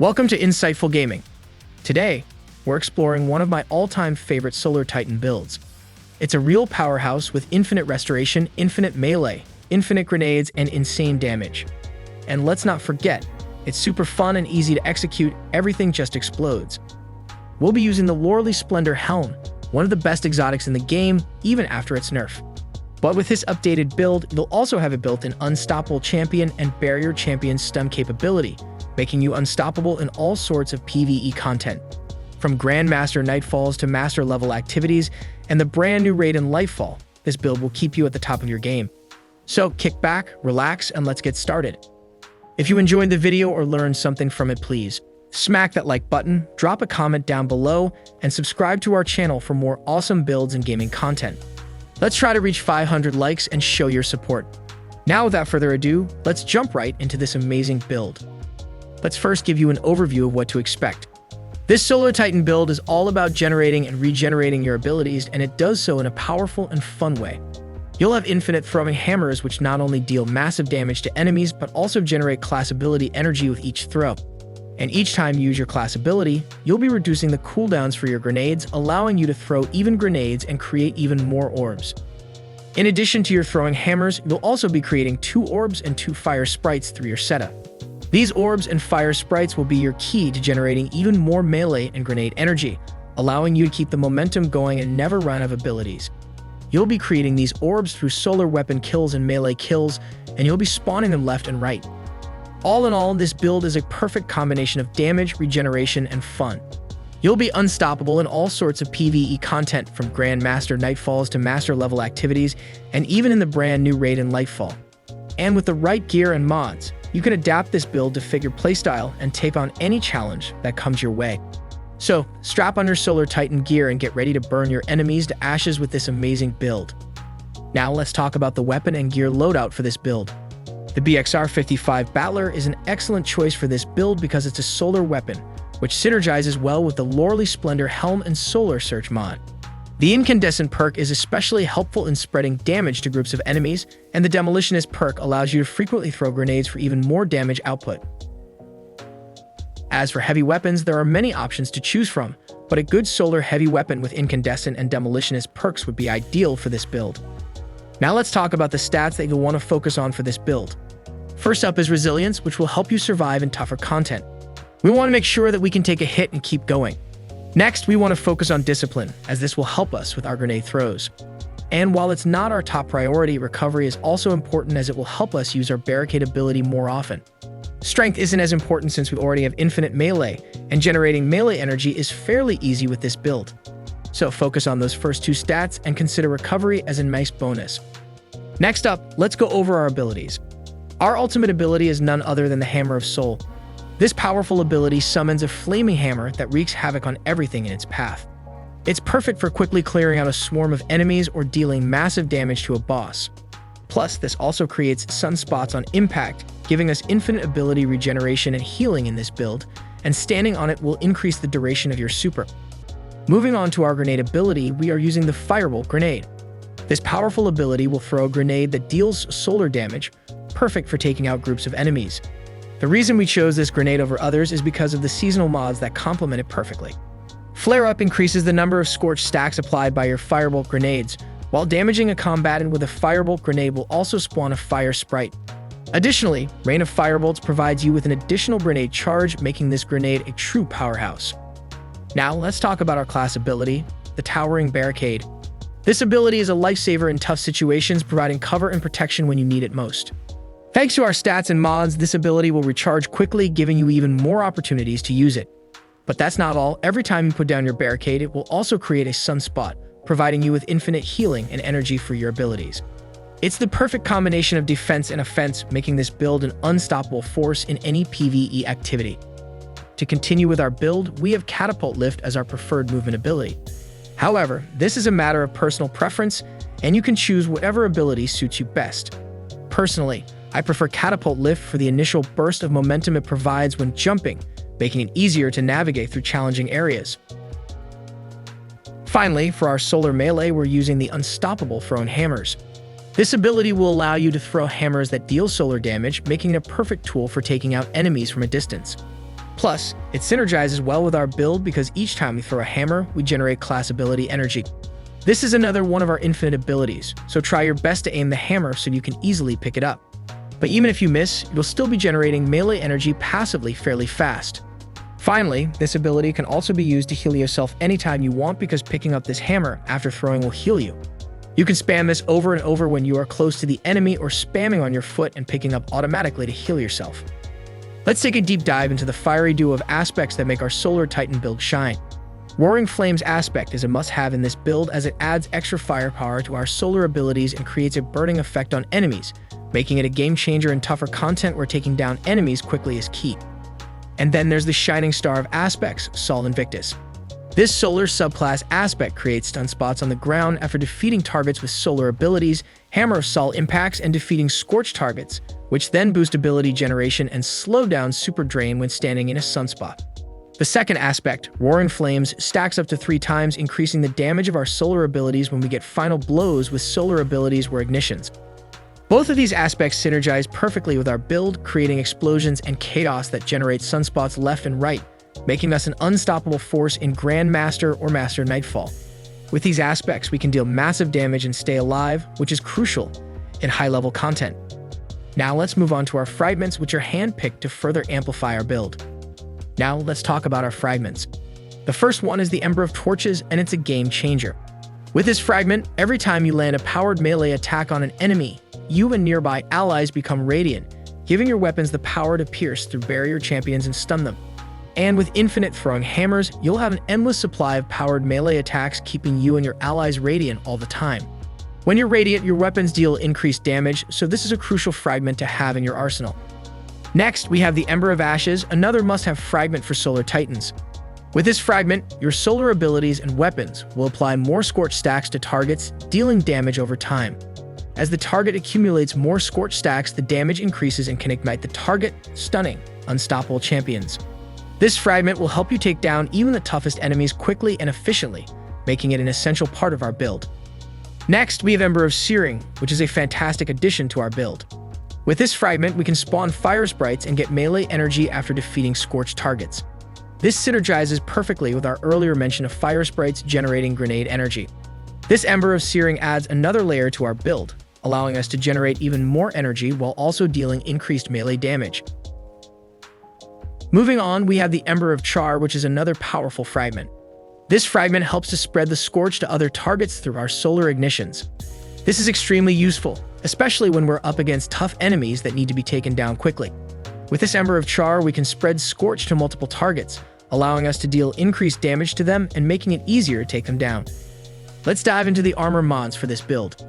Welcome to Insightful Gaming. Today, we're exploring one of my all-time favorite Solar Titan builds. It's a real powerhouse with infinite restoration, infinite melee, infinite grenades, and insane damage. And let's not forget, it's super fun and easy to execute, everything just explodes. We'll be using the 𝗕𝗘𝗖𝗢𝗠𝗘, one of the best exotics in the game, even after its nerf. But with this updated build, you'll also have a built-in Unstoppable Champion and Barrier Champion stun capability, making you unstoppable in all sorts of PvE content. From Grandmaster Nightfalls to master-level activities and the brand new raid in Lightfall, this build will keep you at the top of your game. So kick back, relax, and let's get started. If you enjoyed the video or learned something from it, please smack that like button, drop a comment down below, and subscribe to our channel for more awesome builds and gaming content. Let's try to reach 500 likes and show your support. Now, without further ado, let's jump right into this amazing build. Let's first give you an overview of what to expect. This Solar Titan build is all about generating and regenerating your abilities, and it does so in a powerful and fun way. You'll have infinite throwing hammers, which not only deal massive damage to enemies, but also generate class ability energy with each throw. And each time you use your class ability, you'll be reducing the cooldowns for your grenades, allowing you to throw even grenades and create even more orbs. In addition to your throwing hammers, you'll also be creating 2 orbs and 2 fire sprites through your setup. These orbs and fire sprites will be your key to generating even more melee and grenade energy, allowing you to keep the momentum going and never run out of abilities. You'll be creating these orbs through solar weapon kills and melee kills, and you'll be spawning them left and right. All in all, this build is a perfect combination of damage, regeneration, and fun. You'll be unstoppable in all sorts of PvE content, from Grandmaster Nightfalls to master-level activities, and even in the brand new raid in Lightfall. And with the right gear and mods, you can adapt this build to fit your playstyle and take on any challenge that comes your way. So, strap on your Solar Titan gear and get ready to burn your enemies to ashes with this amazing build. Now let's talk about the weapon and gear loadout for this build. The 𝗕𝗘𝗖𝗢𝗠𝗘 is an excellent choice for this build because it's a solar weapon, which synergizes well with the 𝗕𝗘𝗖𝗢𝗠𝗘 helm and solar search mod. The incandescent perk is especially helpful in spreading damage to groups of enemies, and the demolitionist perk allows you to frequently throw grenades for even more damage output. As for heavy weapons, there are many options to choose from, but a good solar heavy weapon with incandescent and demolitionist perks would be ideal for this build. Now let's talk about the stats that you'll want to focus on for this build. First up is resilience, which will help you survive in tougher content. We want to make sure that we can take a hit and keep going. Next, we want to focus on discipline, as this will help us with our grenade throws. And while it's not our top priority, recovery is also important, as it will help us use our barricade ability more often. Strength isn't as important since we already have infinite melee, and generating melee energy is fairly easy with this build. So focus on those first 2 stats and consider recovery as a nice bonus. Next up, let's go over our abilities. Our ultimate ability is none other than the Hammer of Soul. This powerful ability summons a flaming hammer that wreaks havoc on everything in its path. It's perfect for quickly clearing out a swarm of enemies or dealing massive damage to a boss. Plus, this also creates sunspots on impact, giving us infinite ability regeneration and healing in this build, and standing on it will increase the duration of your super. Moving on to our grenade ability, we are using the Firebolt grenade. This powerful ability will throw a grenade that deals solar damage, perfect for taking out groups of enemies. The reason we chose this grenade over others is because of the seasonal mods that complement it perfectly. Flare-Up increases the number of scorch stacks applied by your Firebolt grenades, while damaging a combatant with a Firebolt grenade will also spawn a fire sprite. Additionally, Rain of Firebolts provides you with an additional grenade charge, making this grenade a true powerhouse. Now let's talk about our class ability, the Towering Barricade. This ability is a lifesaver in tough situations, providing cover and protection when you need it most. Thanks to our stats and mods, this ability will recharge quickly, giving you even more opportunities to use it. But that's not all. Every time you put down your barricade, it will also create a sunspot, providing you with infinite healing and energy for your abilities. It's the perfect combination of defense and offense, making this build an unstoppable force in any PvE activity. To continue with our build, we have Catapult Lift as our preferred movement ability. However, this is a matter of personal preference, and you can choose whatever ability suits you best. Personally, I prefer Catapult Lift for the initial burst of momentum it provides when jumping, making it easier to navigate through challenging areas. Finally, for our solar melee, we're using the Unstoppable Thrown Hammers. This ability will allow you to throw hammers that deal solar damage, making it a perfect tool for taking out enemies from a distance. Plus, it synergizes well with our build because each time we throw a hammer, we generate class ability energy. This is another one of our infinite abilities, so try your best to aim the hammer so you can easily pick it up. But even if you miss, you'll still be generating melee energy passively fairly fast. Finally, this ability can also be used to heal yourself anytime you want because picking up this hammer after throwing will heal you. You can spam this over and over when you are close to the enemy or spamming on your foot and picking up automatically to heal yourself. Let's take a deep dive into the fiery duo of aspects that make our Solar Titan build shine. Roaring Flames aspect is a must-have in this build as it adds extra firepower to our solar abilities and creates a burning effect on enemies, making it a game changer in tougher content where taking down enemies quickly is key. And then there's the Shining Star of aspects, Sol Invictus. This solar subclass aspect creates stun spots on the ground after defeating targets with solar abilities, Hammer of Sol impacts, and defeating scorched targets, which then boost ability generation and slow down super drain when standing in a sunspot. The second aspect, Roaring Flames, stacks up to 3 times, increasing the damage of our solar abilities when we get final blows with solar abilities or ignitions. Both of these aspects synergize perfectly with our build, creating explosions and chaos that generate sunspots left and right, making us an unstoppable force in Grandmaster or Master Nightfall. With these aspects, we can deal massive damage and stay alive, which is crucial in high-level content. Now let's move on to our fragments, which are handpicked to further amplify our build. Now let's talk about our fragments. The first one is the Ember of Torches, and it's a game changer. With this fragment, every time you land a powered melee attack on an enemy, you and nearby allies become radiant, giving your weapons the power to pierce through barrier champions and stun them. And with infinite throwing hammers, you'll have an endless supply of powered melee attacks, keeping you and your allies radiant all the time. When you're radiant, your weapons deal increased damage, so this is a crucial fragment to have in your arsenal. Next, we have the Ember of Ashes, another must-have fragment for Solar Titans. With this fragment, your solar abilities and weapons will apply more scorch stacks to targets, dealing damage over time. As the target accumulates more scorch stacks, the damage increases and can ignite the target, stunning unstoppable champions. This fragment will help you take down even the toughest enemies quickly and efficiently, making it an essential part of our build. Next, we have Ember of Searing, which is a fantastic addition to our build. With this fragment, we can spawn fire sprites and get melee energy after defeating scorched targets. This synergizes perfectly with our earlier mention of fire sprites generating grenade energy. This Ember of Searing adds another layer to our build, allowing us to generate even more energy while also dealing increased melee damage. Moving on, we have the Ember of Char, which is another powerful fragment. This fragment helps to spread the scorch to other targets through our solar ignitions. This is extremely useful, especially when we're up against tough enemies that need to be taken down quickly. With this Ember of Char, we can spread scorch to multiple targets, allowing us to deal increased damage to them and making it easier to take them down. Let's dive into the armor mods for this build.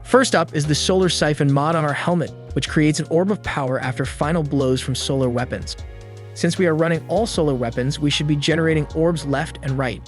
First up is the Solar Siphon mod on our helmet, which creates an orb of power after final blows from solar weapons. Since we are running all solar weapons, we should be generating orbs left and right.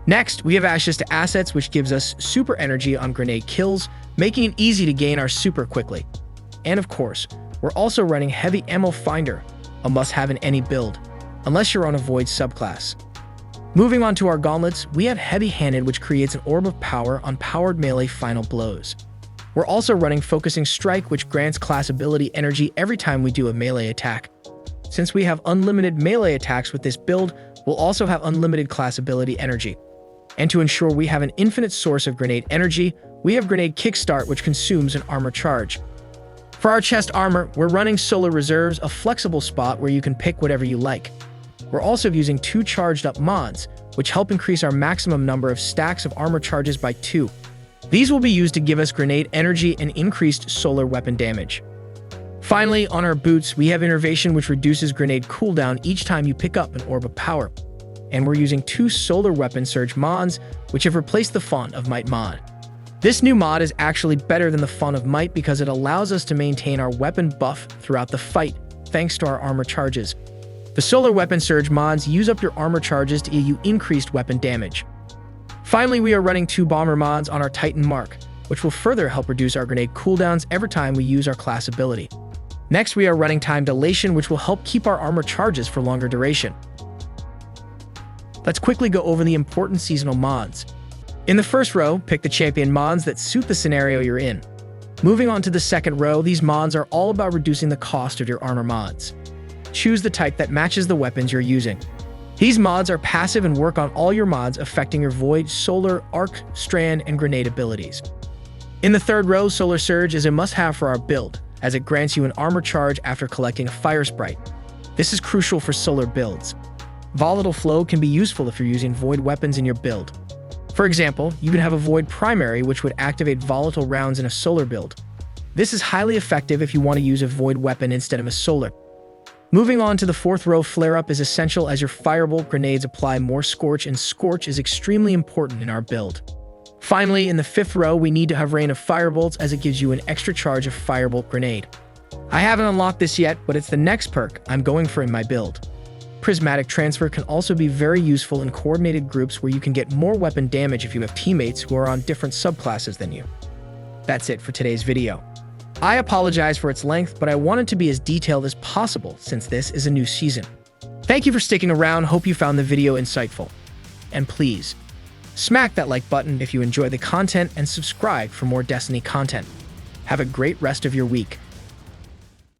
Next, we have Ashes to Assets, which gives us super energy on grenade kills, making it easy to gain our super quickly. And of course, we're also running Heavy Ammo Finder, a must-have in any build, unless you're on a Void subclass. Moving on to our gauntlets, we have Heavy Handed, which creates an orb of power on powered melee final blows. We're also running Focusing Strike, which grants class ability energy every time we do a melee attack. Since we have unlimited melee attacks with this build, we'll also have unlimited class ability energy. And to ensure we have an infinite source of grenade energy, we have Grenade Kickstart, which consumes an armor charge. For our chest armor, we're running Solar Reserves, a flexible spot where you can pick whatever you like. We're also using 2 charged up mods, which help increase our maximum number of stacks of armor charges by 2. These will be used to give us grenade energy and increased solar weapon damage. Finally, on our boots, we have Innervation, which reduces grenade cooldown each time you pick up an orb of power. And we're using 2 Solar Weapon Surge mods, which have replaced the Font of Might mod. This new mod is actually better than the Font of Might because it allows us to maintain our weapon buff throughout the fight, thanks to our armor charges. The Solar Weapon Surge mods use up your armor charges to give you increased weapon damage. Finally, we are running 2 Bomber mods on our Titan Mark, which will further help reduce our grenade cooldowns every time we use our class ability. Next, we are running Time Dilation, which will help keep our armor charges for longer duration. Let's quickly go over the important seasonal mods. In the first row, pick the champion mods that suit the scenario you're in. Moving on to the second row, these mods are all about reducing the cost of your armor mods. choose the type that matches the weapons you're using. These mods are passive and work on all your mods affecting your Void, Solar, Arc, Strand, and Grenade abilities. In the third row, Solar Surge is a must-have for our build, as it grants you an armor charge after collecting a Fire Sprite. This is crucial for solar builds. Volatile Flow can be useful if you're using Void weapons in your build. For example, you can have a Void Primary which would activate volatile rounds in a solar build. This is highly effective if you want to use a Void weapon instead of a solar. Moving on to the fourth row, Flareup is essential as your Firebolt grenades apply more Scorch, and Scorch is extremely important in our build. Finally, in the fifth row, we need to have Rain of Firebolts as it gives you an extra charge of Firebolt grenade. I haven't unlocked this yet, but it's the next perk I'm going for in my build. Prismatic Transfer can also be very useful in coordinated groups where you can get more weapon damage if you have teammates who are on different subclasses than you. That's it for today's video. I apologize for its length, but I wanted to be as detailed as possible since this is a new season. Thank you for sticking around, hope you found the video insightful. And please, smack that like button if you enjoy the content and subscribe for more Destiny content. Have a great rest of your week.